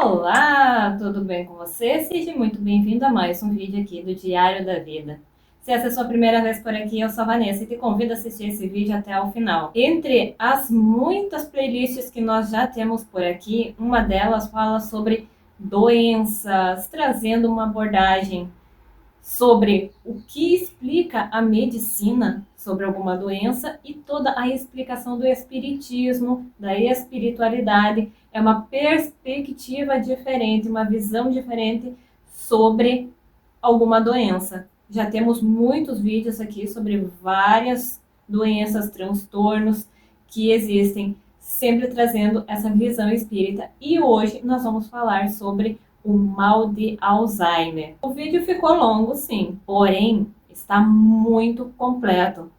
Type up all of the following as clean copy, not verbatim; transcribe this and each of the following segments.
Olá, tudo bem com você? Seja muito bem-vindo a mais um vídeo aqui do Diário da Vida. Se essa é a sua primeira vez por aqui, eu sou a Vanessa e te convido a assistir esse vídeo até o final. Entre as muitas playlists que nós já temos por aqui, uma delas fala sobre doenças, trazendo uma abordagem sobre o que explica a medicina sobre alguma doença e toda a explicação do espiritismo, da espiritualidade. É uma perspectiva diferente, uma visão diferente sobre alguma doença. Já temos muitos vídeos aqui sobre várias doenças, transtornos que existem, sempre trazendo essa visão espírita. E hoje nós vamos falar sobre o mal de Alzheimer. O vídeo ficou longo, sim, porém está muito completo,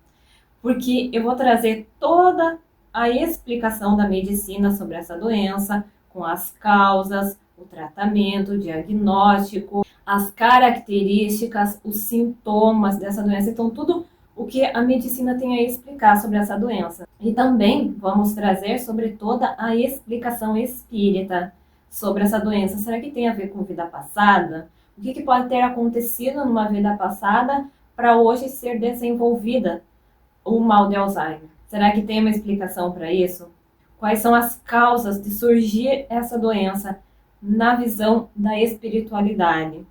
porque eu vou trazer toda a explicação da medicina sobre essa doença, com as causas, o tratamento, o diagnóstico, as características, os sintomas dessa doença. Então, tudo o que a medicina tem a explicar sobre essa doença. E também vamos trazer sobre toda a explicação espírita sobre essa doença. Será que tem a ver com vida passada? O que pode ter acontecido numa vida passada para hoje ser desenvolvida o mal de Alzheimer? Será que tem uma explicação para isso? Quais são as causas de surgir essa doença na visão da espiritualidade?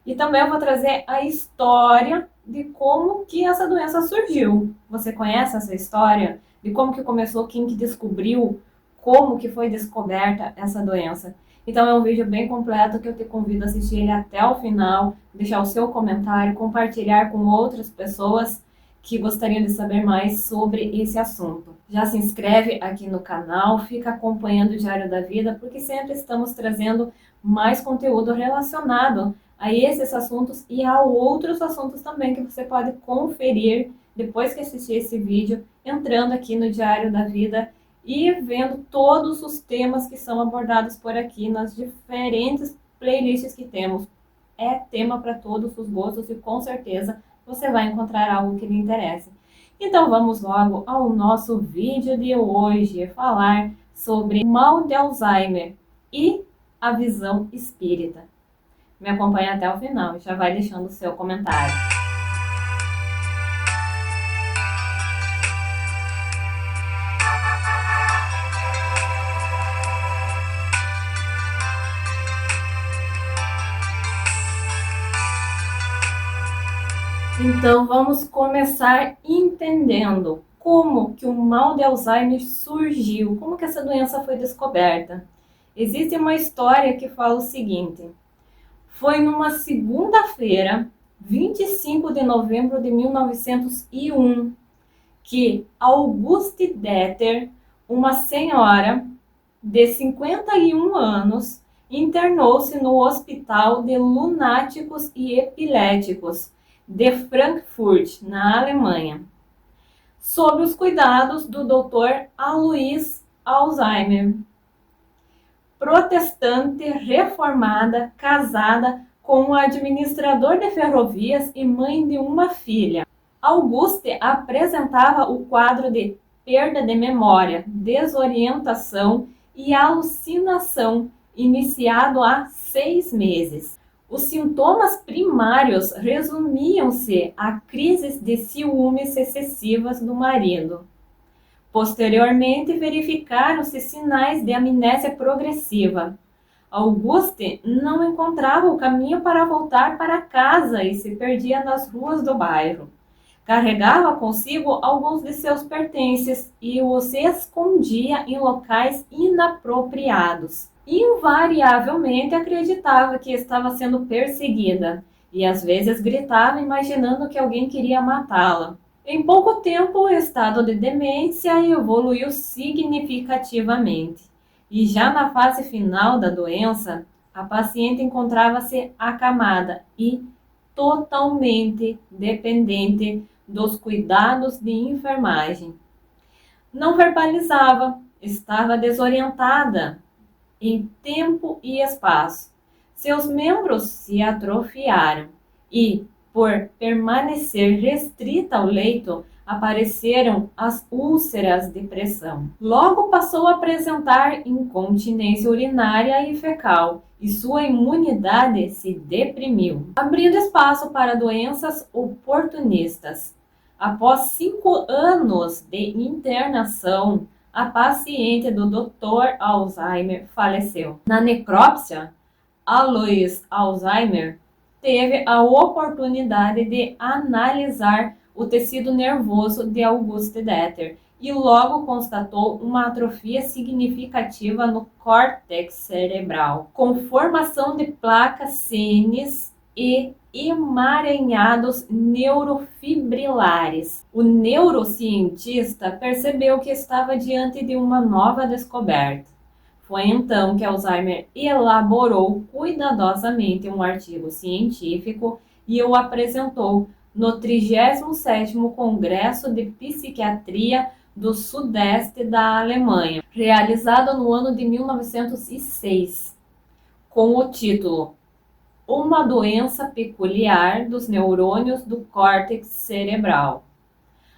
E também eu vou trazer a história de como que essa doença surgiu. Você conhece essa história? De como que começou, quem que descobriu, como que foi descoberta essa doença? Então é um vídeo bem completo que eu te convido a assistir ele até o final, deixar o seu comentário, compartilhar com outras pessoas que gostariam de saber mais sobre esse assunto. Já se inscreve aqui no canal, fica acompanhando o Diário da Vida, porque sempre estamos trazendo mais conteúdo relacionado a esses assuntos e a outros assuntos também que você pode conferir depois que assistir esse vídeo, entrando aqui no Diário da Vida e vendo todos os temas que são abordados por aqui nas diferentes playlists que temos. É tema para todos os gostos e com certeza você vai encontrar algo que lhe interesse. Então vamos logo ao nosso vídeo de hoje, falar sobre o mal de Alzheimer e a visão espírita. Me acompanha até o final e já vai deixando o seu comentário. Então vamos começar entendendo como que o mal de Alzheimer surgiu, como que essa doença foi descoberta. Existe uma história que fala o seguinte: foi numa segunda-feira, 25 de novembro de 1901, que Auguste Deter, uma senhora de 51 anos, internou-se no Hospital de Lunáticos e Epiléticos de Frankfurt, na Alemanha, sob os cuidados do Dr. Alois Alzheimer, protestante reformada, casada com um administrador de ferrovias e mãe de uma filha. Auguste apresentava o quadro de perda de memória, desorientação e alucinação, iniciado há 6 meses. Os sintomas primários resumiam-se a crises de ciúmes excessivas do marido. Posteriormente, verificaram-se sinais de amnésia progressiva. Auguste não encontrava o caminho para voltar para casa e se perdia nas ruas do bairro. Carregava consigo alguns de seus pertences e os escondia em locais inapropriados. Invariavelmente acreditava que estava sendo perseguida e às vezes gritava imaginando que alguém queria matá-la. Em pouco tempo, o estado de demência evoluiu significativamente e já na fase final da doença, a paciente encontrava-se acamada e totalmente dependente dos cuidados de enfermagem. Não verbalizava, estava desorientada em tempo e espaço. Seus membros se atrofiaram e, por permanecer restrita ao leito, apareceram as úlceras de pressão. Logo passou a apresentar incontinência urinária e fecal, e sua imunidade se deprimiu, abrindo espaço para doenças oportunistas. Após 5 anos de internação, a paciente do Dr. Alzheimer faleceu. Na necrópsia, Alois Alzheimer teve a oportunidade de analisar o tecido nervoso de Auguste Deter e logo constatou uma atrofia significativa no córtex cerebral, com formação de placas sênies e emaranhados neurofibrilares. O neurocientista percebeu que estava diante de uma nova descoberta. Foi então que Alzheimer elaborou cuidadosamente um artigo científico e o apresentou no 37º Congresso de Psiquiatria do Sudeste da Alemanha, realizado no ano de 1906, com o título Uma doença peculiar dos neurônios do córtex cerebral.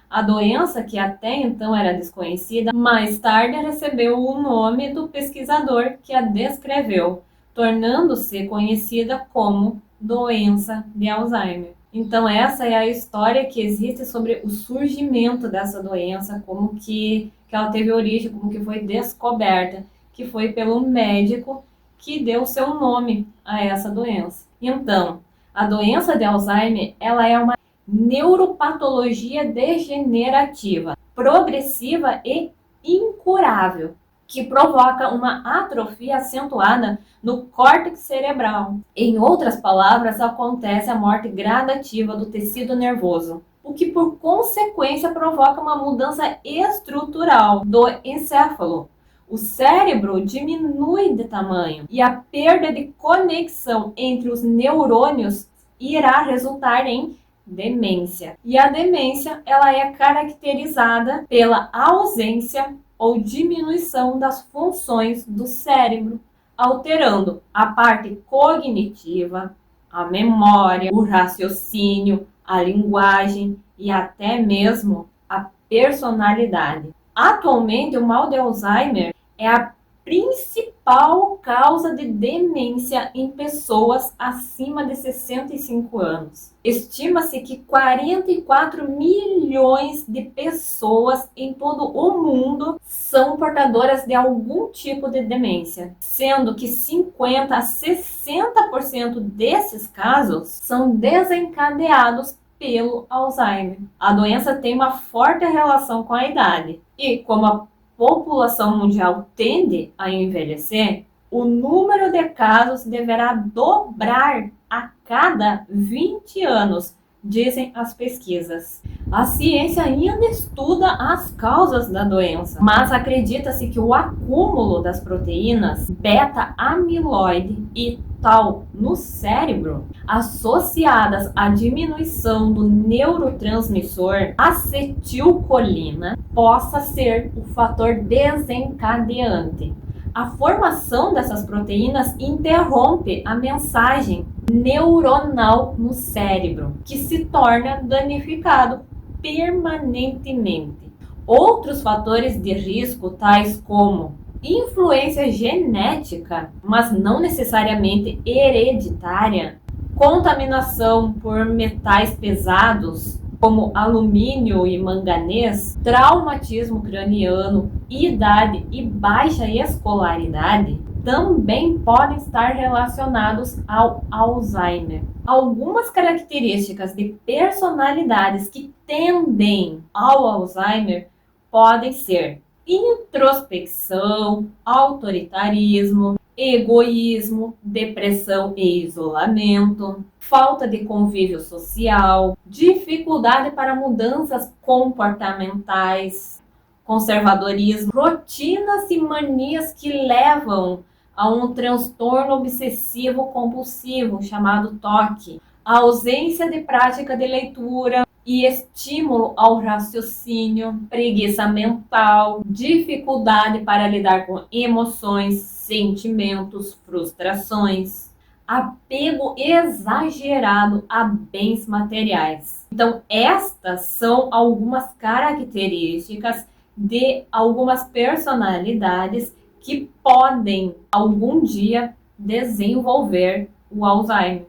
A doença, que até então era desconhecida, mais tarde recebeu o nome do pesquisador que a descreveu, tornando-se conhecida como doença de Alzheimer. Então essa é a história que existe sobre o surgimento dessa doença, como que ela teve origem, como que foi descoberta, que foi pelo médico que deu seu nome a essa doença. Então, a doença de Alzheimer, ela é uma neuropatologia degenerativa, progressiva e incurável, que provoca uma atrofia acentuada no córtex cerebral. Em outras palavras, acontece a morte gradativa do tecido nervoso, o que por consequência provoca uma mudança estrutural do encéfalo. O cérebro diminui de tamanho e a perda de conexão entre os neurônios irá resultar em demência. E a demência, ela é caracterizada pela ausência ou diminuição das funções do cérebro, alterando a parte cognitiva, a memória, o raciocínio, a linguagem e até mesmo a personalidade. Atualmente, o mal de Alzheimer é a principal causa de demência em pessoas acima de 65 anos. Estima-se que 44 milhões de pessoas em todo o mundo são portadoras de algum tipo de demência, sendo que 50 a 60% desses casos são desencadeados pelo Alzheimer. A doença tem uma forte relação com a idade e, como a população mundial tende a envelhecer, o número de casos deverá dobrar a cada 20 anos, dizem as pesquisas. A ciência ainda estuda as causas da doença, mas acredita-se que o acúmulo das proteínas beta-amiloide e tau no cérebro, associadas à diminuição do neurotransmissor acetilcolina, possa ser o fator desencadeante. A formação dessas proteínas interrompe a mensagem neuronal no cérebro, que se torna danificado permanentemente. Outros fatores de risco, tais como influência genética, mas não necessariamente hereditária, contaminação por metais pesados, como alumínio e manganês, traumatismo craniano, idade e baixa escolaridade, também podem estar relacionados ao Alzheimer. Algumas características de personalidades que tendem ao Alzheimer podem ser introspecção, autoritarismo, egoísmo, depressão e isolamento, falta de convívio social, dificuldade para mudanças comportamentais, conservadorismo, rotinas e manias que levam a um transtorno obsessivo compulsivo chamado TOC, a ausência de prática de leitura e estímulo ao raciocínio, preguiça mental, dificuldade para lidar com emoções, sentimentos, frustrações, apego exagerado a bens materiais. Então, estas são algumas características de algumas personalidades que podem algum dia desenvolver o Alzheimer.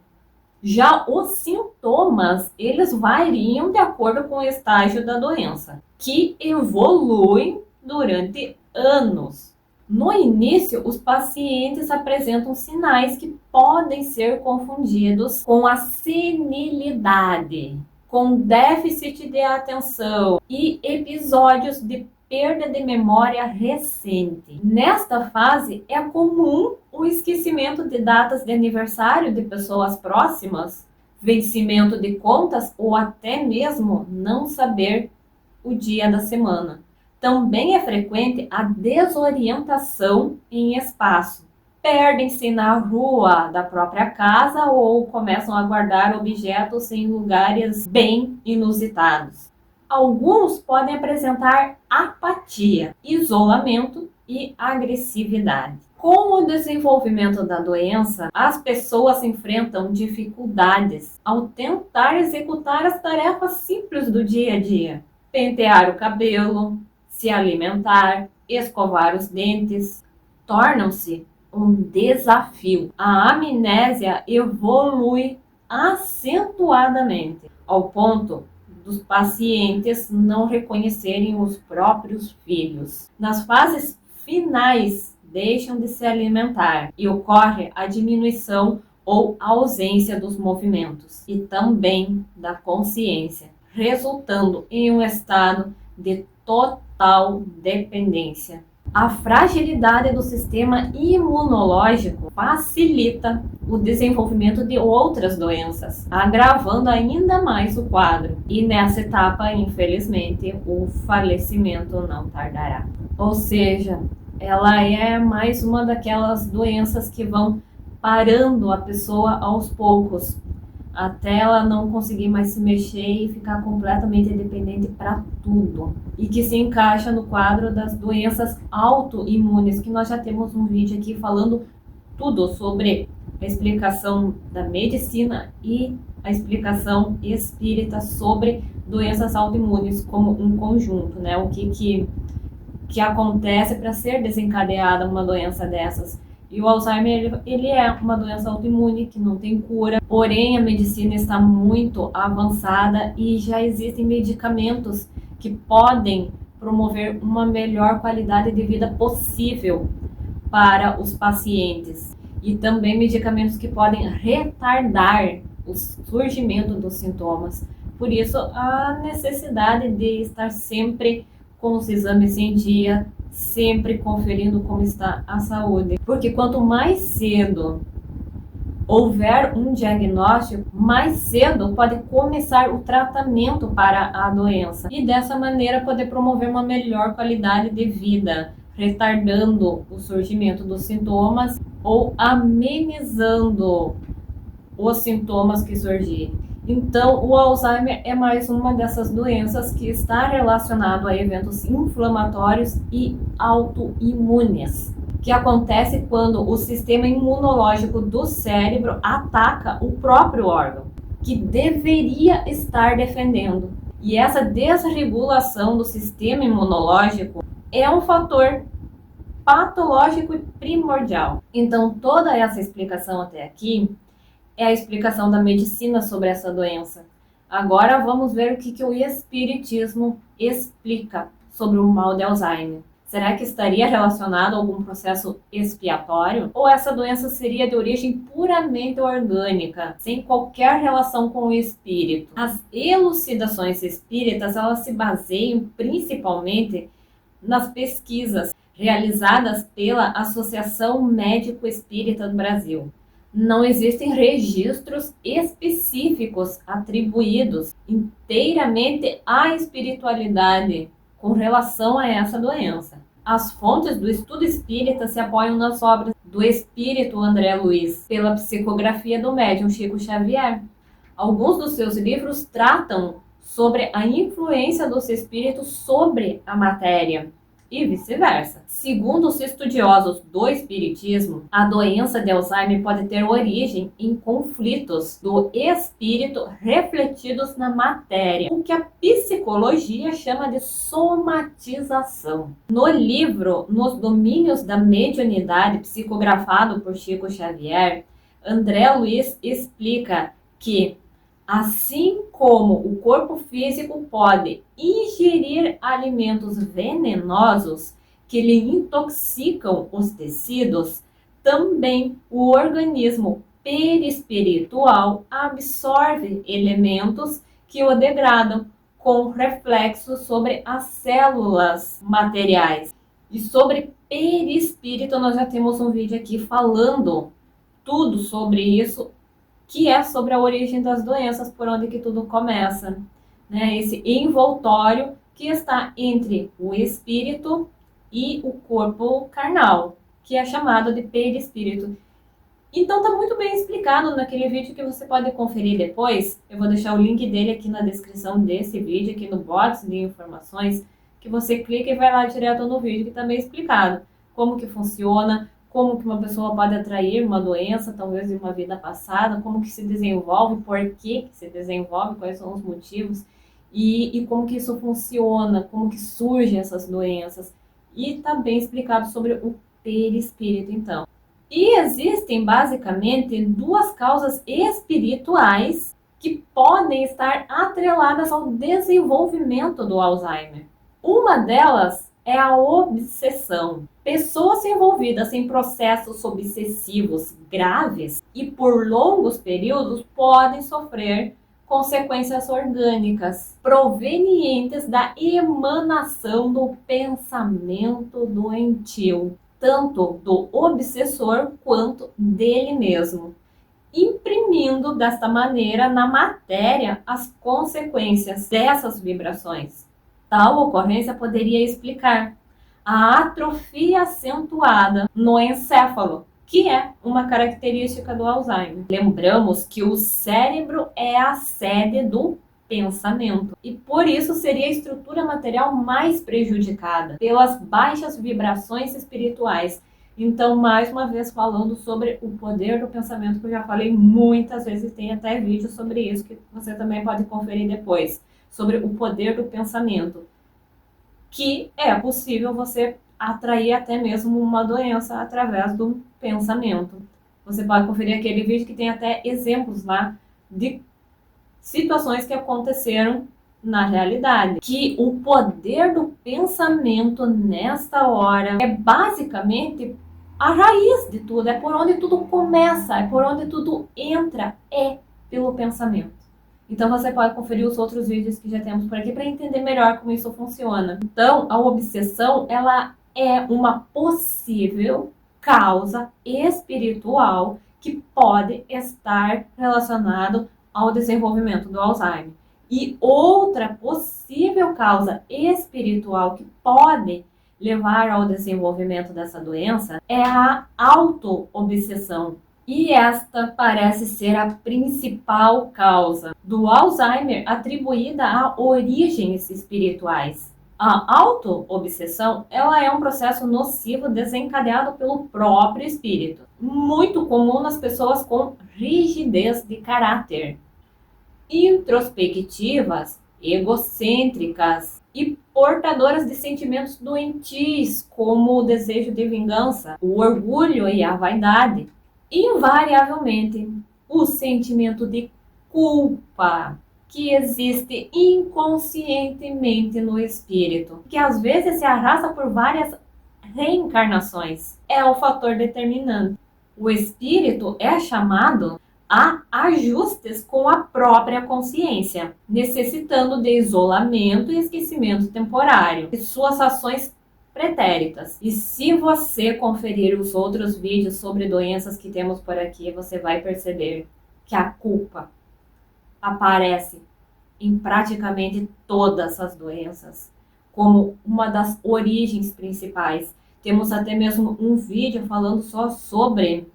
Já os sintomas, eles variam de acordo com o estágio da doença, que evoluem durante anos. No início, os pacientes apresentam sinais que podem ser confundidos com a senilidade, com déficit de atenção e episódios de perda de memória recente. Nesta fase, é comum o esquecimento de datas de aniversário de pessoas próximas, vencimento de contas ou até mesmo não saber o dia da semana. Também é frequente a desorientação em espaço. Perdem-se na rua da própria casa ou começam a guardar objetos em lugares bem inusitados. Alguns podem apresentar apatia, isolamento e agressividade. Com o desenvolvimento da doença, as pessoas enfrentam dificuldades ao tentar executar as tarefas simples do dia a dia. Pentear o cabelo, se alimentar, escovar os dentes, tornam-se um desafio. A amnésia evolui acentuadamente, ao ponto dos pacientes não reconhecerem os próprios filhos. Nas fases finais, deixam de se alimentar e ocorre a diminuição ou ausência dos movimentos e também da consciência, resultando em um estado de total dependência. A fragilidade do sistema imunológico facilita o desenvolvimento de outras doenças, agravando ainda mais o quadro. E nessa etapa, infelizmente, o falecimento não tardará. Ou seja, ela é mais uma daquelas doenças que vão parando a pessoa aos poucos, até ela não conseguir mais se mexer e ficar completamente dependente para tudo. E que se encaixa no quadro das doenças autoimunes, que nós já temos um vídeo aqui falando tudo sobre a explicação da medicina e a explicação espírita sobre doenças autoimunes como um conjunto, né? O que acontece para ser desencadeada uma doença dessas. E o Alzheimer, ele é uma doença autoimune que não tem cura, porém a medicina está muito avançada e já existem medicamentos que podem promover uma melhor qualidade de vida possível para os pacientes. E também medicamentos que podem retardar o surgimento dos sintomas. Por isso, a necessidade de estar sempre com os exames em dia, sempre conferindo como está a saúde. Porque quanto mais cedo houver um diagnóstico, mais cedo pode começar o tratamento para a doença. E dessa maneira poder promover uma melhor qualidade de vida, retardando o surgimento dos sintomas ou amenizando os sintomas que surgirem. Então, o Alzheimer é mais uma dessas doenças que está relacionado a eventos inflamatórios e autoimunes, que acontece quando o sistema imunológico do cérebro ataca o próprio órgão, que deveria estar defendendo. E essa desregulação do sistema imunológico é um fator patológico e primordial. Então, toda essa explicação até aqui é a explicação da medicina sobre essa doença. Agora vamos ver o que o Espiritismo explica sobre o mal de Alzheimer. Será que estaria relacionado a algum processo expiatório? Ou essa doença seria de origem puramente orgânica, sem qualquer relação com o espírito? As elucidações espíritas, elas se baseiam principalmente nas pesquisas realizadas pela Associação Médico Espírita do Brasil. Não existem registros específicos atribuídos inteiramente à espiritualidade com relação a essa doença. As fontes do estudo espírita se apoiam nas obras do espírito André Luiz, pela psicografia do médium Chico Xavier. Alguns dos seus livros tratam sobre a influência dos espíritos sobre a matéria, e vice-versa. Segundo os estudiosos do espiritismo, a doença de Alzheimer pode ter origem em conflitos do espírito refletidos na matéria, o que a psicologia chama de somatização. No livro Nos Domínios da Mediunidade, psicografado por Chico Xavier, André Luiz explica que, assim como o corpo físico pode ingerir alimentos venenosos que lhe intoxicam os tecidos, também o organismo perispiritual absorve elementos que o degradam, com reflexos sobre as células materiais. E sobre perispírito nós já temos um vídeo aqui falando tudo sobre isso, que é sobre a origem das doenças, por onde que tudo começa, né? Esse envoltório que está entre o espírito e o corpo carnal, que é chamado de perispírito. Então está muito bem explicado naquele vídeo que você pode conferir depois. Eu vou deixar o link dele aqui na descrição desse vídeo, aqui no box de informações, que você clica e vai lá direto no vídeo, que está bem explicado como que funciona, como que uma pessoa pode atrair uma doença, talvez de uma vida passada, como que se desenvolve, por que se desenvolve, quais são os motivos, e como que isso funciona, como que surgem essas doenças. E está bem explicado sobre o perispírito, então. E existem basicamente duas causas espirituais que podem estar atreladas ao desenvolvimento do Alzheimer. Uma delas é a obsessão. Pessoas envolvidas em processos obsessivos graves e por longos períodos podem sofrer consequências orgânicas provenientes da emanação do pensamento doentio, tanto do obsessor quanto dele mesmo, imprimindo desta maneira na matéria as consequências dessas vibrações. Tal ocorrência poderia explicar a atrofia acentuada no encéfalo, que é uma característica do Alzheimer. Lembramos que o cérebro é a sede do pensamento e por isso seria a estrutura material mais prejudicada pelas baixas vibrações espirituais. Então, mais uma vez falando sobre o poder do pensamento, que eu já falei muitas vezes, tem até vídeo sobre isso que você também pode conferir depois, sobre o poder do pensamento, que é possível você atrair até mesmo uma doença através do pensamento. Você pode conferir aquele vídeo que tem até exemplos lá de situações que aconteceram na realidade. Que o poder do pensamento nesta hora é basicamente a raiz de tudo, é por onde tudo começa, é por onde tudo entra, é pelo pensamento. Então você pode conferir os outros vídeos que já temos por aqui para entender melhor como isso funciona. Então, a obsessão, ela é uma possível causa espiritual que pode estar relacionado ao desenvolvimento do Alzheimer. E outra possível causa espiritual que pode levar ao desenvolvimento dessa doença é a auto-obsessão. E esta parece ser a principal causa do Alzheimer, atribuída a origens espirituais. A auto-obsessão, ela é um processo nocivo desencadeado pelo próprio espírito, muito comum nas pessoas com rigidez de caráter, introspectivas, egocêntricas e portadoras de sentimentos doentios, como o desejo de vingança, o orgulho e a vaidade. Invariavelmente, o sentimento de culpa que existe inconscientemente no espírito, que às vezes se arrasta por várias reencarnações, é o fator determinante. O espírito é chamado a ajustes com a própria consciência, necessitando de isolamento e esquecimento temporário de suas ações pretéritas. E se você conferir os outros vídeos sobre doenças que temos por aqui, você vai perceber que a culpa aparece em praticamente todas as doenças como uma das origens principais. Temos até mesmo um vídeo falando só sobre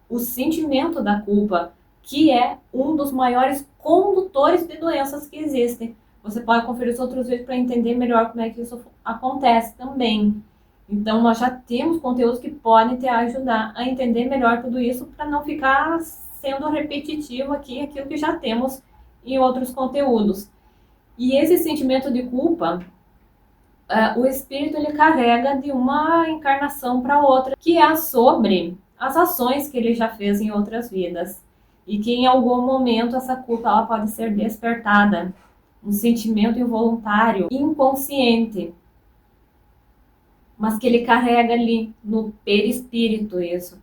o sentimento da culpa, que é um dos maiores condutores de doenças que existem. você pode conferir os outros vídeos para entender melhor como é que isso acontece também. Então, nós já temos conteúdos que podem te ajudar a entender melhor tudo isso para não ficar sendo repetitivo aqui aquilo que já temos em outros conteúdos. E esse sentimento de culpa, o espírito ele carrega de uma encarnação para outra, que é sobre as ações que ele já fez em outras vidas. E que em algum momento essa culpa ela pode ser despertada. Um sentimento involuntário, inconsciente, mas que ele carrega ali no perispírito isso.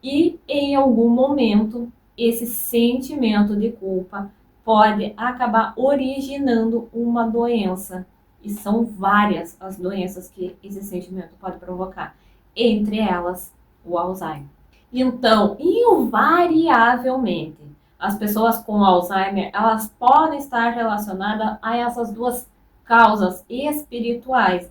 E em algum momento esse sentimento de culpa pode acabar originando uma doença. E são várias as doenças que esse sentimento pode provocar, entre elas o Alzheimer. Então, invariavelmente, as pessoas com Alzheimer, elas podem estar relacionadas a essas duas causas espirituais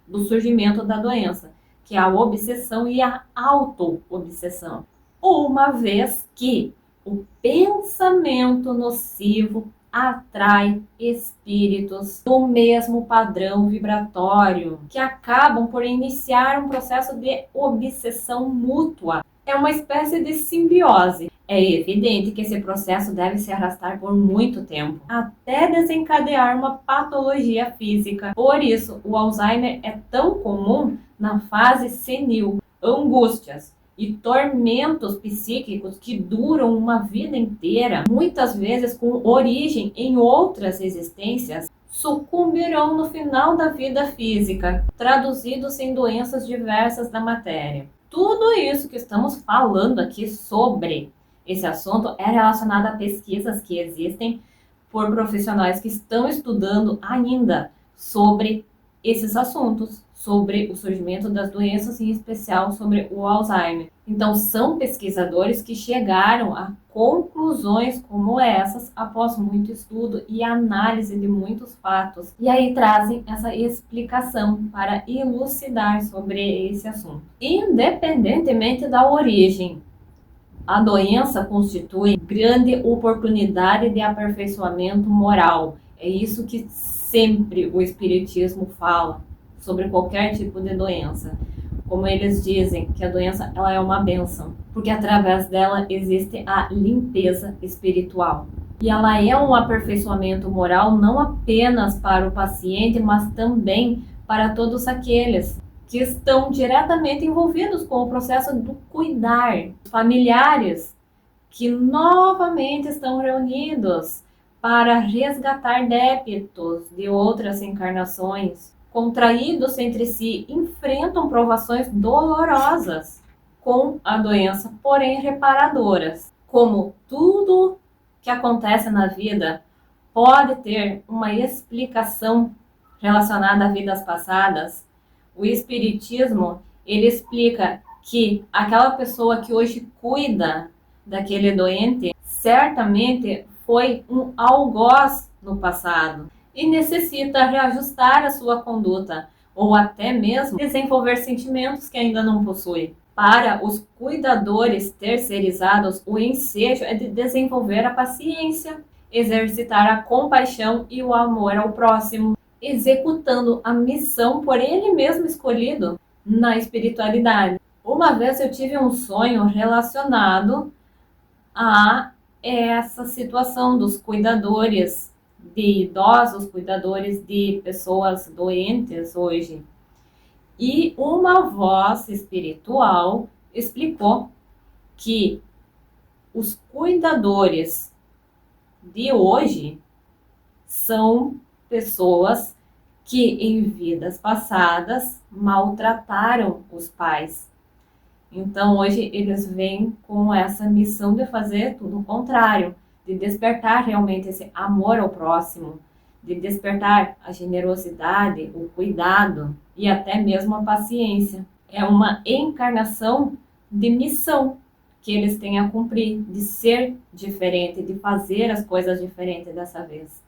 do surgimento da doença, que é a obsessão e a auto-obsessão. Uma vez que o pensamento nocivo atrai espíritos do mesmo padrão vibratório, que acabam por iniciar um processo de obsessão mútua. É uma espécie de simbiose. É evidente que esse processo deve se arrastar por muito tempo, até desencadear uma patologia física. Por isso, o Alzheimer é tão comum na fase senil. Angústias e tormentos psíquicos que duram uma vida inteira, muitas vezes com origem em outras existências, sucumbirão no final da vida física, traduzidos em doenças diversas da matéria. Tudo isso que estamos falando aqui sobre esse assunto é relacionado a pesquisas que existem por profissionais que estão estudando ainda sobre esses assuntos, sobre o surgimento das doenças, em especial sobre o Alzheimer. Então, são pesquisadores que chegaram a conclusões como essas após muito estudo e análise de muitos fatos. E aí trazem essa explicação para elucidar sobre esse assunto. Independentemente da origem, a doença constitui grande oportunidade de aperfeiçoamento moral. É isso que sempre o Espiritismo fala sobre qualquer tipo de doença. Como eles dizem, que a doença ela é uma bênção, porque através dela existe a limpeza espiritual. E ela é um aperfeiçoamento moral não apenas para o paciente, mas também para todos aqueles que estão diretamente envolvidos com o processo do cuidar. Familiares que novamente estão reunidos para resgatar débitos de outras encarnações, contraídos entre si, enfrentam provações dolorosas com a doença, porém reparadoras. Como tudo que acontece na vida pode ter uma explicação relacionada a vidas passadas, o Espiritismo, ele explica que aquela pessoa que hoje cuida daquele doente, certamente foi um algoz no passado e necessita reajustar a sua conduta ou até mesmo desenvolver sentimentos que ainda não possui. Para os cuidadores terceirizados, o ensejo é de desenvolver a paciência, exercitar a compaixão e o amor ao próximo, executando a missão por ele mesmo escolhido na espiritualidade. Uma vez eu tive um sonho relacionado a essa situação dos cuidadores de idosos, cuidadores de pessoas doentes hoje. E uma voz espiritual explicou que os cuidadores de hoje são pessoas que em vidas passadas maltrataram os pais. Então hoje eles vêm com essa missão de fazer tudo o contrário, de despertar realmente esse amor ao próximo, de despertar a generosidade, o cuidado e até mesmo a paciência. É uma encarnação de missão que eles têm a cumprir, de ser diferente, de fazer as coisas diferentes dessa vez.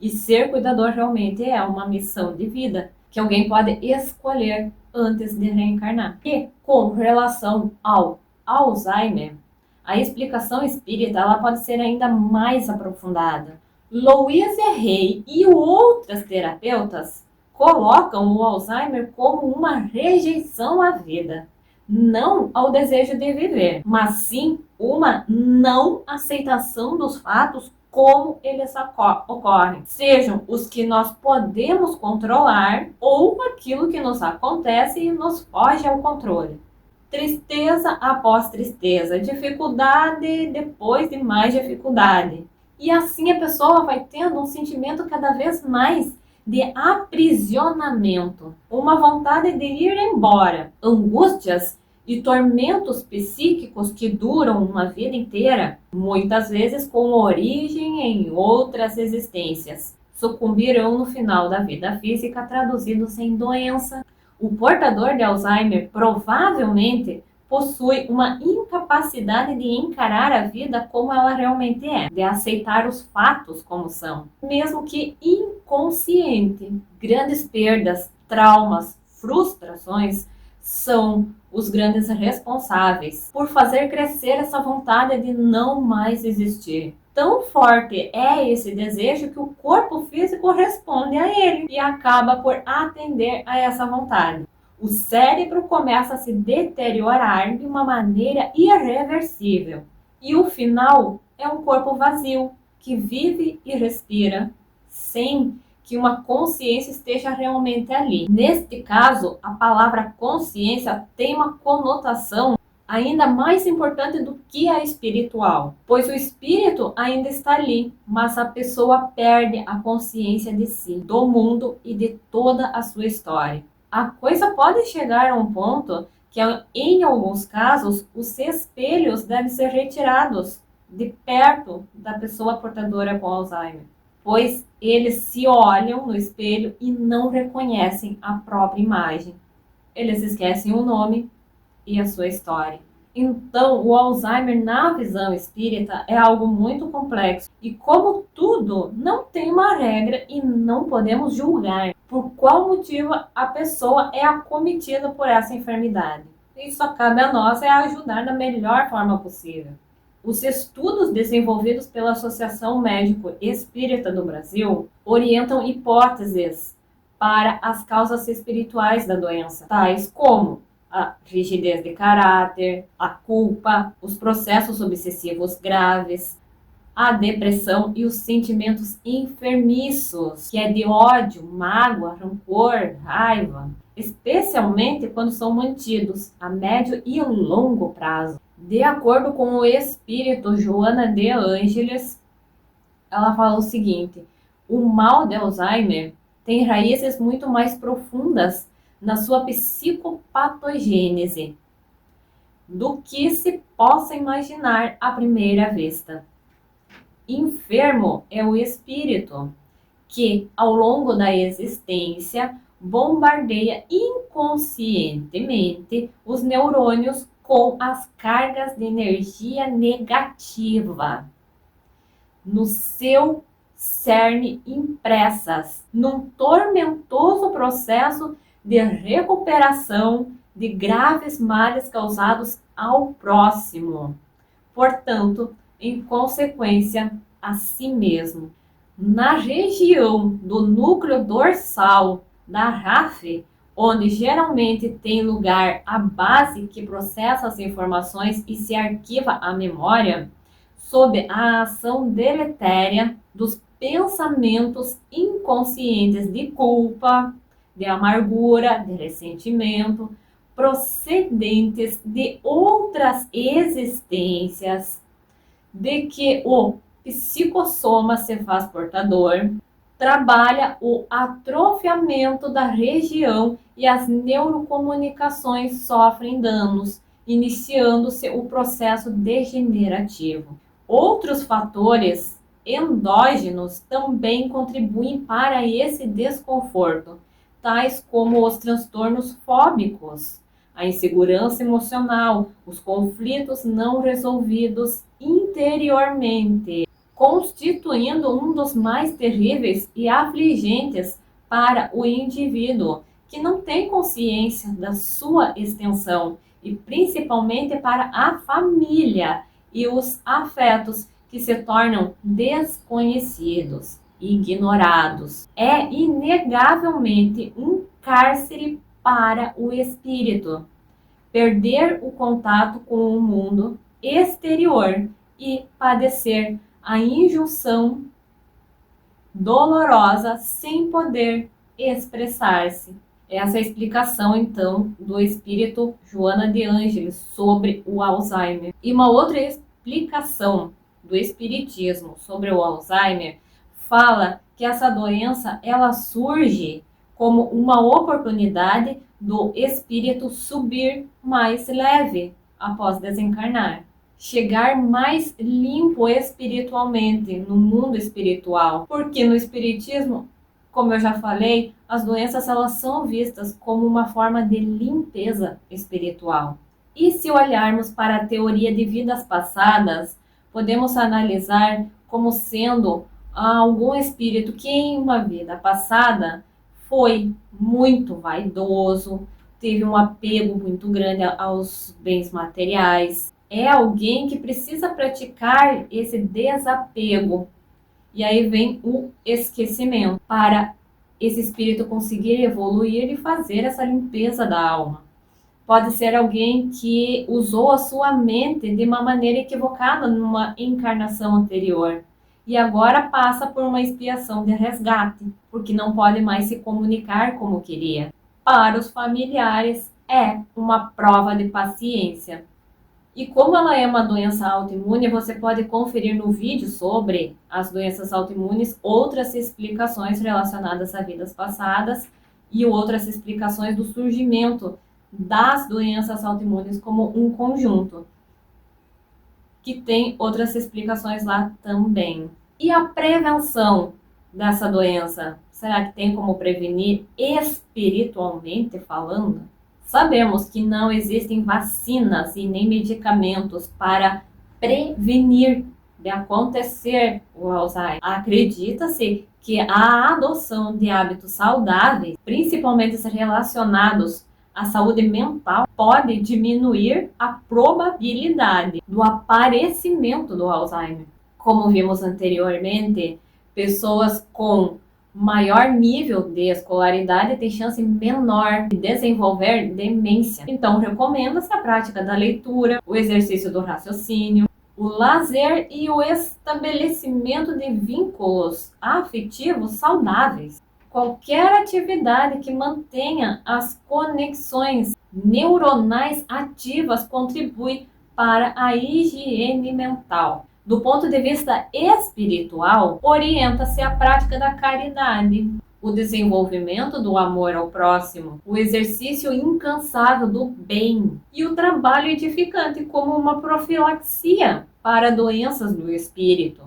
E ser cuidador realmente é uma missão de vida que alguém pode escolher antes de reencarnar. E com relação ao Alzheimer, a explicação espírita ela pode ser ainda mais aprofundada. Louise Hay e outras terapeutas colocam o Alzheimer como uma rejeição à vida, não ao desejo de viver, mas sim uma não aceitação dos fatos como eles ocorrem, sejam os que nós podemos controlar ou aquilo que nos acontece e nos foge ao controle. Tristeza após tristeza, dificuldade depois de mais dificuldade. E assim a pessoa vai tendo um sentimento cada vez mais de aprisionamento, uma vontade de ir embora, angústias e tormentos psíquicos que duram uma vida inteira, muitas vezes com origem em outras existências, sucumbirão no final da vida física, traduzidos em doença. O portador de Alzheimer provavelmente possui uma incapacidade de encarar a vida como ela realmente é, de aceitar os fatos como são, mesmo que inconsciente. Grandes perdas, traumas, frustrações são os grandes responsáveis por fazer crescer essa vontade de não mais existir. Tão forte é esse desejo que o corpo físico responde a ele e acaba por atender a essa vontade. O cérebro começa a se deteriorar de uma maneira irreversível e o final é um corpo vazio que vive e respira sem que uma consciência esteja realmente ali. Neste caso, a palavra consciência tem uma conotação ainda mais importante do que a espiritual, pois o espírito ainda está ali, mas a pessoa perde a consciência de si, do mundo e de toda a sua história. A coisa pode chegar a um ponto que, em alguns casos, os espelhos devem ser retirados de perto da pessoa portadora com Alzheimer, pois eles se olham no espelho e não reconhecem a própria imagem. Eles esquecem o nome e a sua história. Então, o Alzheimer, na visão espírita, é algo muito complexo. E como tudo, não tem uma regra e não podemos julgar por qual motivo a pessoa é acometida por essa enfermidade. Isso cabe a nós ajudar da melhor forma possível. Os estudos desenvolvidos pela Associação Médico Espírita do Brasil orientam hipóteses para as causas espirituais da doença, tais como a rigidez de caráter, a culpa, os processos obsessivos graves, a depressão e os sentimentos enfermiços, que é de ódio, mágoa, rancor, raiva, especialmente quando são mantidos a médio e longo prazo. De acordo com o espírito Joana de Ângeles, ela fala o seguinte: o mal de Alzheimer tem raízes muito mais profundas na sua psicopatogênese do que se possa imaginar à primeira vista. Enfermo é o espírito que, ao longo da existência, bombardeia inconscientemente os neurônios com as cargas de energia negativa no seu cerne, impressas num tormentoso processo de recuperação de graves males causados ao próximo, portanto, em consequência, a si mesmo. Na região do núcleo dorsal da RAF, onde geralmente tem lugar a base que processa as informações e se arquiva a memória, sob a ação deletéria dos pensamentos inconscientes de culpa, de amargura, de ressentimento, procedentes de outras existências, de que o psicossoma se faz portador, trabalha o atrofiamento da região e as neurocomunicações sofrem danos, iniciando-se o processo degenerativo. Outros fatores endógenos também contribuem para esse desconforto, tais como os transtornos fóbicos, a insegurança emocional, os conflitos não resolvidos interiormente, constituindo um dos mais terríveis e afligentes para o indivíduo que não tem consciência da sua extensão e principalmente para a família e os afetos que se tornam desconhecidos, ignorados. É inegavelmente um cárcere para o espírito. Perder o contato com o mundo exterior e padecer a injunção dolorosa sem poder expressar-se. Essa é a explicação, então, do espírito Joana de Ângeles sobre o Alzheimer. E uma outra explicação do espiritismo sobre o Alzheimer fala que essa doença ela surge como uma oportunidade do espírito subir mais leve após desencarnar. Chegar mais limpo espiritualmente, no mundo espiritual. Porque no espiritismo, como eu já falei, as doenças elas são vistas como uma forma de limpeza espiritual. E se olharmos para a teoria de vidas passadas, podemos analisar como sendo algum espírito que em uma vida passada foi muito vaidoso, teve um apego muito grande aos bens materiais. É alguém que precisa praticar esse desapego. E aí vem o esquecimento para esse espírito conseguir evoluir e fazer essa limpeza da alma. Pode ser alguém que usou a sua mente de uma maneira equivocada numa encarnação anterior e agora passa por uma expiação de resgate, porque não pode mais se comunicar como queria. Para os familiares, é uma prova de paciência. E como ela é uma doença autoimune, você pode conferir no vídeo sobre as doenças autoimunes outras explicações relacionadas a vidas passadas e outras explicações do surgimento das doenças autoimunes como um conjunto, que tem outras explicações lá também. E a prevenção dessa doença? Será que tem como prevenir espiritualmente falando? Sabemos que não existem vacinas e nem medicamentos para prevenir de acontecer o Alzheimer. Acredita-se que a adoção de hábitos saudáveis, principalmente relacionados à saúde mental, pode diminuir a probabilidade do aparecimento do Alzheimer. Como vimos anteriormente, pessoas com maior nível de escolaridade tem chance menor de desenvolver demência. Então, recomenda-se a prática da leitura, o exercício do raciocínio, o lazer e o estabelecimento de vínculos afetivos saudáveis. Qualquer atividade que mantenha as conexões neuronais ativas contribui para a higiene mental. Do ponto de vista espiritual, orienta-se a prática da caridade, o desenvolvimento do amor ao próximo, o exercício incansável do bem e o trabalho edificante como uma profilaxia para doenças do espírito,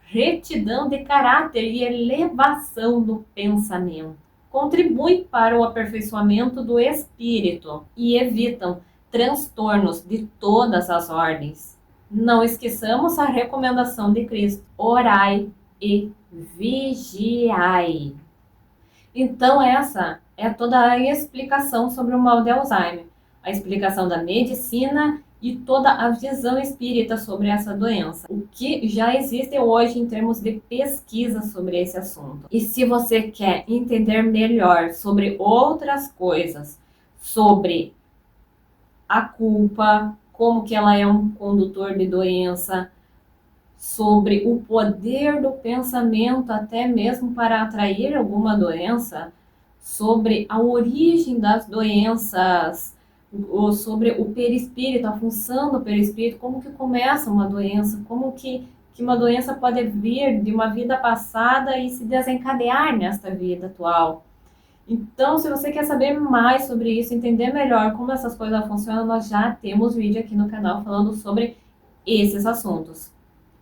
retidão de caráter e elevação do pensamento. Contribuem para o aperfeiçoamento do espírito e evitam transtornos de todas as ordens. Não esqueçamos a recomendação de Cristo: orai e vigiai. Então essa é toda a explicação sobre o mal de Alzheimer, a explicação da medicina e toda a visão espírita sobre essa doença, o que já existe hoje em termos de pesquisa sobre esse assunto. E se você quer entender melhor sobre outras coisas, sobre a culpa, como que ela é um condutor de doença, sobre o poder do pensamento até mesmo para atrair alguma doença, sobre a origem das doenças, ou sobre o perispírito, a função do perispírito, como que começa uma doença, como que uma doença pode vir de uma vida passada e se desencadear nesta vida atual. Então, se você quer saber mais sobre isso, entender melhor como essas coisas funcionam, nós já temos vídeo aqui no canal falando sobre esses assuntos,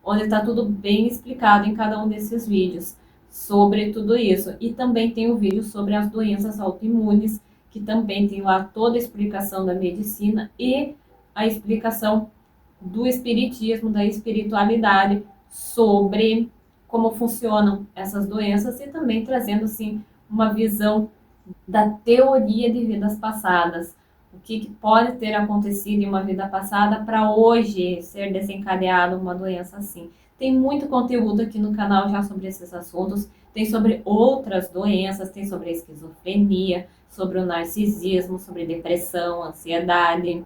onde está tudo bem explicado em cada um desses vídeos sobre tudo isso. E também tem o vídeo sobre as doenças autoimunes, que também tem lá toda a explicação da medicina e a explicação do espiritismo, da espiritualidade, sobre como funcionam essas doenças e também trazendo, assim, uma visão da teoria de vidas passadas. O que pode ter acontecido em uma vida passada para hoje ser desencadeado uma doença assim. Tem muito conteúdo aqui no canal já sobre esses assuntos. Tem sobre outras doenças, tem sobre a esquizofrenia, sobre o narcisismo, sobre depressão, ansiedade,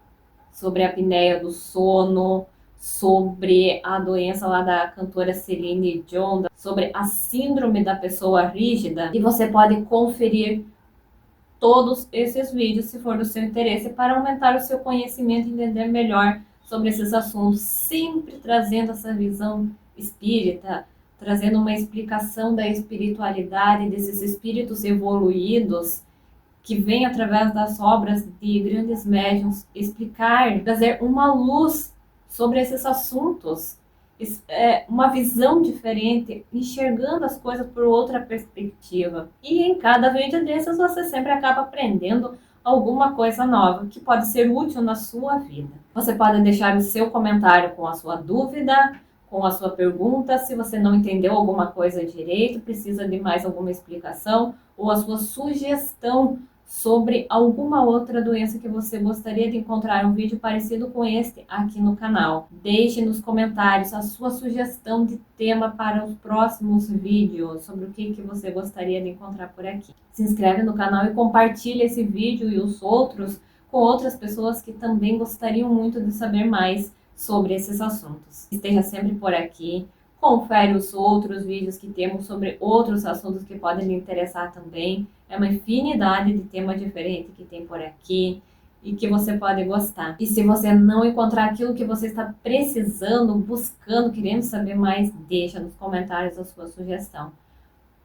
sobre a apneia do sono, sobre a doença lá da cantora Celine Dion, sobre a síndrome da pessoa rígida. E você pode conferir todos esses vídeos, se for do seu interesse, para aumentar o seu conhecimento e entender melhor sobre esses assuntos, sempre trazendo essa visão espírita, trazendo uma explicação da espiritualidade, desses espíritos evoluídos que vem através das obras de grandes médiuns explicar, trazer uma luz sobre esses assuntos, uma visão diferente, enxergando as coisas por outra perspectiva. E em cada vídeo desses você sempre acaba aprendendo alguma coisa nova que pode ser útil na sua vida. Você pode deixar o seu comentário com a sua dúvida, com a sua pergunta, se você não entendeu alguma coisa direito, precisa de mais alguma explicação, ou a sua sugestão sobre alguma outra doença que você gostaria de encontrar um vídeo parecido com este aqui no canal. Deixe nos comentários a sua sugestão de tema para os próximos vídeos, sobre o que você gostaria de encontrar por aqui. Se inscreve no canal e compartilhe esse vídeo e os outros com outras pessoas que também gostariam muito de saber mais sobre esses assuntos. Esteja sempre por aqui. Confere os outros vídeos que temos sobre outros assuntos que podem lhe interessar também. É uma infinidade de temas diferentes que tem por aqui e que você pode gostar. E se você não encontrar aquilo que você está precisando, buscando, querendo saber mais, deixa nos comentários a sua sugestão.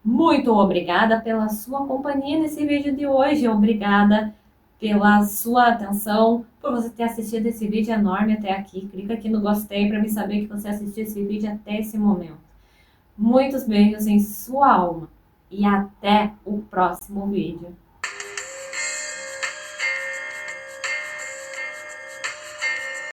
Muito obrigada pela sua companhia nesse vídeo de hoje. Obrigada pela sua atenção, por você ter assistido esse vídeo enorme até aqui. Clica aqui no gostei para me saber que você assistiu esse vídeo até esse momento. Muitos beijos em sua alma e até o próximo vídeo.